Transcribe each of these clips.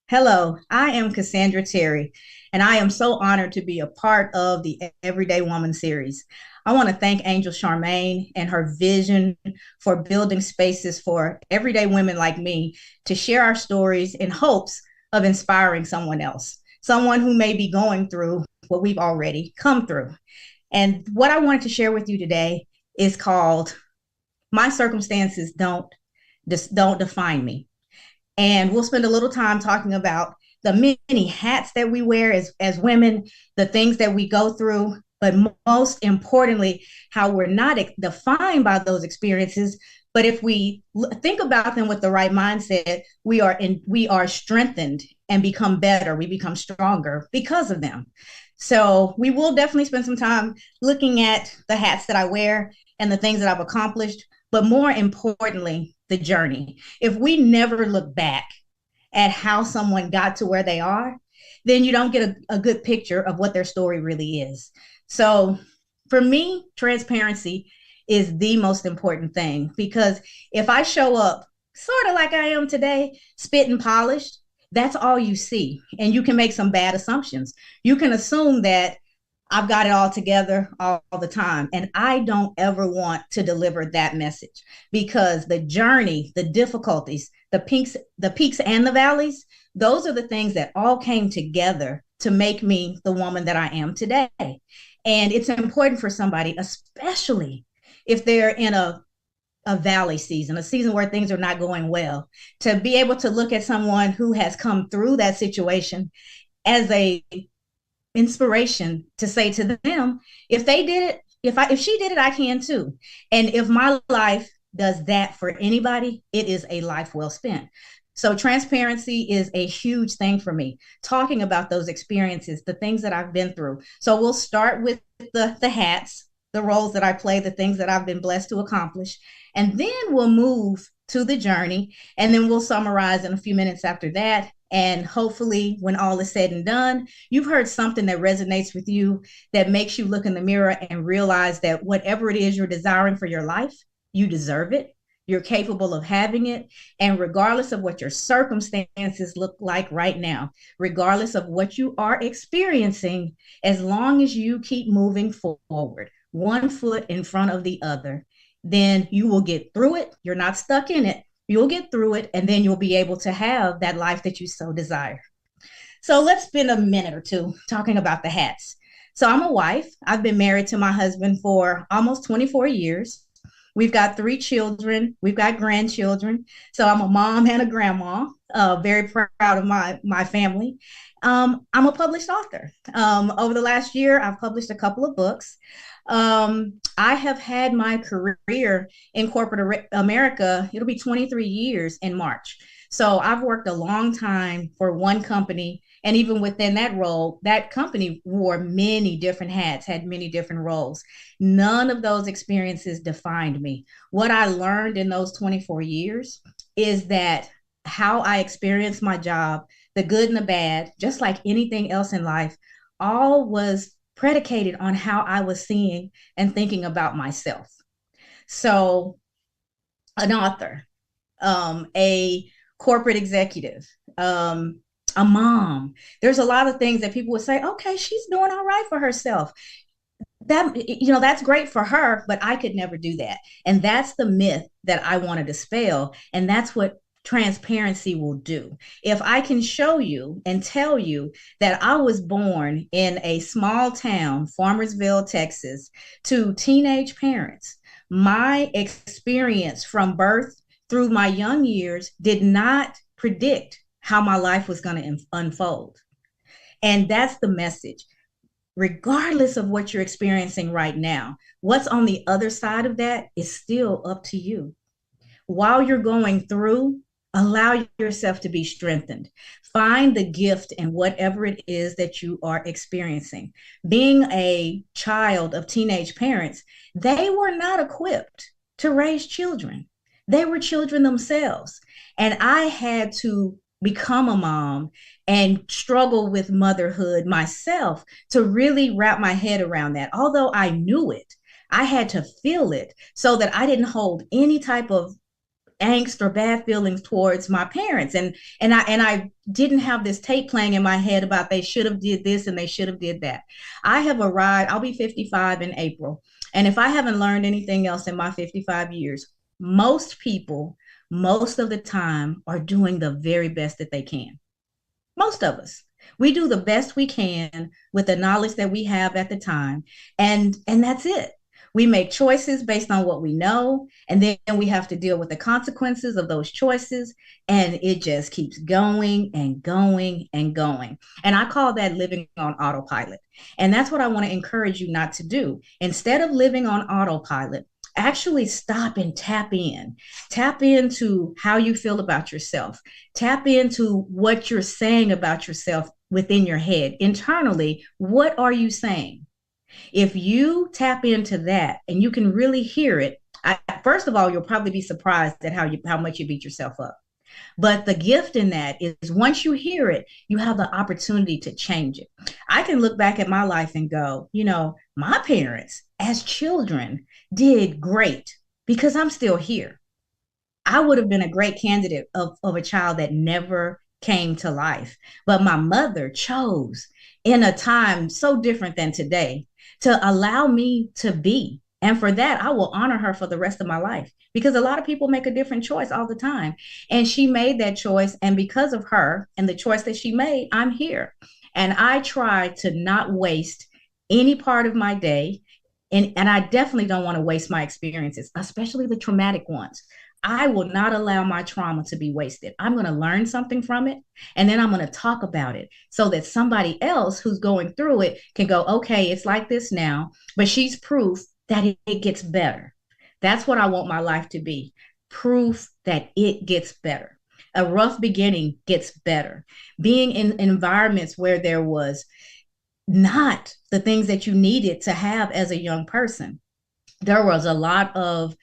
Hello, I am Cassandra Terry, and I am so honored to be a part of the Everyday Woman series. I want to thank Angel Charmaine and her vision for building spaces for everyday women like me to share our stories in hopes of inspiring someone else, someone who may be going through what we've already come through. And what I wanted to share with you today is called My Circumstances Don't Define Me. And we'll spend a little time talking about the many hats that we wear as women, the things that we go through, but most importantly, how we're not defined by those experiences. But if we think about them with the right mindset, we are strengthened and become better. We become stronger because of them. So we will definitely spend some time looking at the hats that I wear and the things that I've accomplished, but more importantly, the journey. If we never look back at how someone got to where they are, then you don't get a good picture of what their story really is. So for me, transparency is the most important thing, because if I show up sort of like I am today, spit and polished, that's all you see. And you can make some bad assumptions. You can assume that I've got it all together all the time. And I don't ever want to deliver that message, because the journey, the difficulties, the peaks and the valleys, those are the things that all came together to make me the woman that I am today. And it's important for somebody, especially if they're in a valley season, a season where things are not going well, to be able to look at someone who has come through that situation as a inspiration to say to them, if they did it, if she did it, I can too. And if my life does that for anybody, it is a life well spent. So transparency is a huge thing for me, talking about those experiences, the things that I've been through. So we'll start with the hats, the roles that I play, the things that I've been blessed to accomplish, and then we'll move to the journey, and then we'll summarize in a few minutes after that. And hopefully, when all is said and done, you've heard something that resonates with you, that makes you look in the mirror and realize that whatever it is you're desiring for your life, you deserve it. You're capable of having it. And regardless of what your circumstances look like right now, regardless of what you are experiencing, as long as you keep moving forward, one foot in front of the other, then you will get through it. You're not stuck in it. You'll get through it, and then you'll be able to have that life that you so desire. So let's spend a minute or two talking about the hats. So I'm a wife. I've been married to my husband for almost 24 years. We've got 3 children. We've got grandchildren. So I'm a mom and a grandma. Very proud of my family. I'm a published author. Over the last year, I've published a couple of books. I have had my career in corporate America. It'll be 23 years in March. So I've worked a long time for one company. And even within that role, that company wore many different hats, had many different roles. None of those experiences defined me. What I learned in those 24 years is that how I experienced my job, the good and the bad, just like anything else in life, all was predicated on how I was seeing and thinking about myself. So, an author, a corporate executive, a mom. There's a lot of things that people would say, okay, she's doing all right for herself. That's great for her, but I could never do that. And that's the myth that I want to dispel. And that's what transparency will do. If I can show you and tell you that I was born in a small town, Farmersville, Texas, to teenage parents, my experience from birth through my young years did not predict how my life was going to unfold. And that's the message. Regardless of what you're experiencing right now, what's on the other side of that is still up to you. While you're going through, allow yourself to be strengthened. Find the gift in whatever it is that you are experiencing. Being a child of teenage parents, they were not equipped to raise children. They were children themselves. And I had to become a mom and struggle with motherhood myself to really wrap my head around that. Although I knew it, I had to feel it so that I didn't hold any type of angst or bad feelings towards my parents. And I didn't have this tape playing in my head about they should have did this and they should have did that. I have arrived, I'll be 55 in April. And if I haven't learned anything else in my 55 years, most people, most of the time, are doing the very best that they can. Most of us. We do the best we can with the knowledge that we have at the time. And that's it. We make choices based on what we know, and then we have to deal with the consequences of those choices. And it just keeps going and going and going. And I call that living on autopilot. And that's what I want to encourage you not to do. Instead of living on autopilot, actually stop and tap in. Tap into how you feel about yourself. Tap into what you're saying about yourself within your head. Internally, what are you saying? If you tap into that and you can really hear it, first of all, you'll probably be surprised at how much you beat yourself up. But the gift in that is once you hear it, you have the opportunity to change it. I can look back at my life and go, my parents as children did great because I'm still here. I would have been a great candidate of a child that never came to life. But my mother chose in a time so different than today to allow me to be. And for that, I will honor her for the rest of my life because a lot of people make a different choice all the time. And she made that choice. And because of her and the choice that she made, I'm here. And I try to not waste any part of my day. And I definitely don't want to waste my experiences, especially the traumatic ones. I will not allow my trauma to be wasted. I'm going to learn something from it, and then I'm going to talk about it so that somebody else who's going through it can go, okay, it's like this now, but she's proof that it gets better. That's what I want my life to be. Proof that it gets better. A rough beginning gets better. Being in environments where there was not the things that you needed to have as a young person. There was a lot of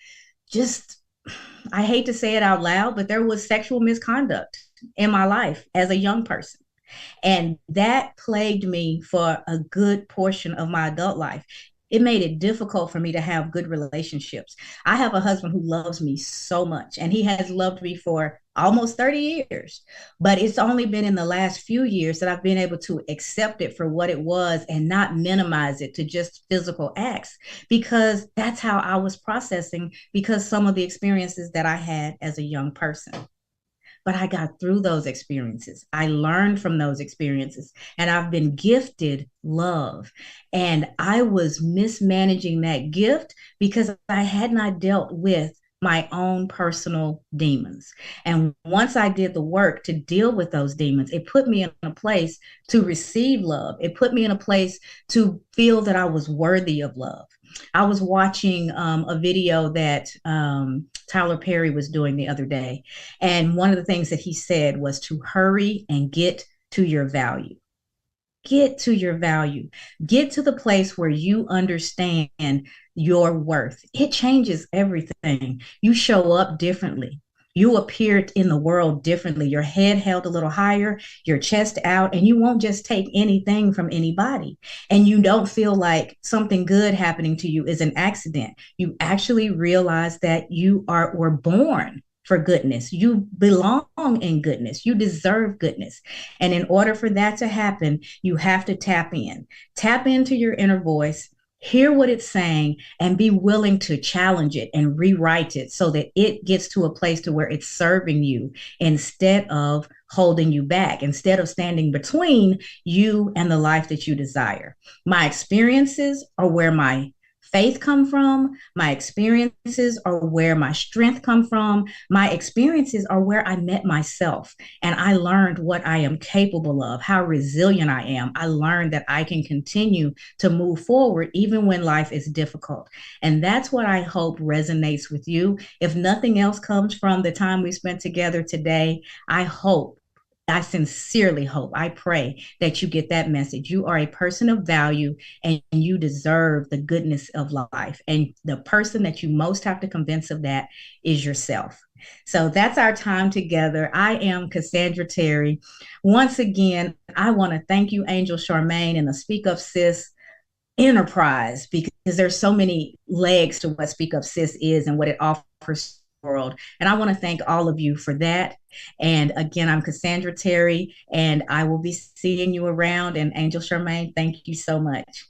just, I hate to say it out loud, but there was sexual misconduct in my life as a young person. And that plagued me for a good portion of my adult life. It made it difficult for me to have good relationships. I have a husband who loves me so much, and he has loved me for almost 30 years. But it's only been in the last few years that I've been able to accept it for what it was and not minimize it to just physical acts, because that's how I was processing because some of the experiences that I had as a young person. But I got through those experiences. I learned from those experiences, and I've been gifted love. And I was mismanaging that gift because I had not dealt with my own personal demons. And once I did the work to deal with those demons, it put me in a place to receive love. It put me in a place to feel that I was worthy of love. I was watching a video that Tyler Perry was doing the other day. And one of the things that he said was to hurry and get to your value. Get to your value. Get to the place where you understand your worth. It changes everything. You show up differently. You appear in the world differently. Your head held a little higher, your chest out, and you won't just take anything from anybody. And you don't feel like something good happening to you is an accident. You actually realize that you were born for goodness. You belong in goodness. You deserve goodness. And in order for that to happen, you have to tap in. Tap into your inner voice. Hear what it's saying and be willing to challenge it and rewrite it so that it gets to a place to where it's serving you instead of holding you back, instead of standing between you and the life that you desire. My experiences are where my faith come from. My experiences are where my strength come from. My experiences are where I met myself and I learned what I am capable of, how resilient I am. I learned that I can continue to move forward even when life is difficult. And that's what I hope resonates with you. If nothing else comes from the time we spent together today, I sincerely hope, I pray that you get that message. You are a person of value and you deserve the goodness of life. And the person that you most have to convince of that is yourself. So that's our time together. I am Cassandra Terry. Once again, I want to thank you, Angel Charmaine, and the Speak Up Sis enterprise, because there's so many legs to what Speak Up Sis is and what it offers world. And I want to thank all of you for that. And again, I'm Cassandra Terry, and I will be seeing you around. And Angel Charmaine, thank you so much.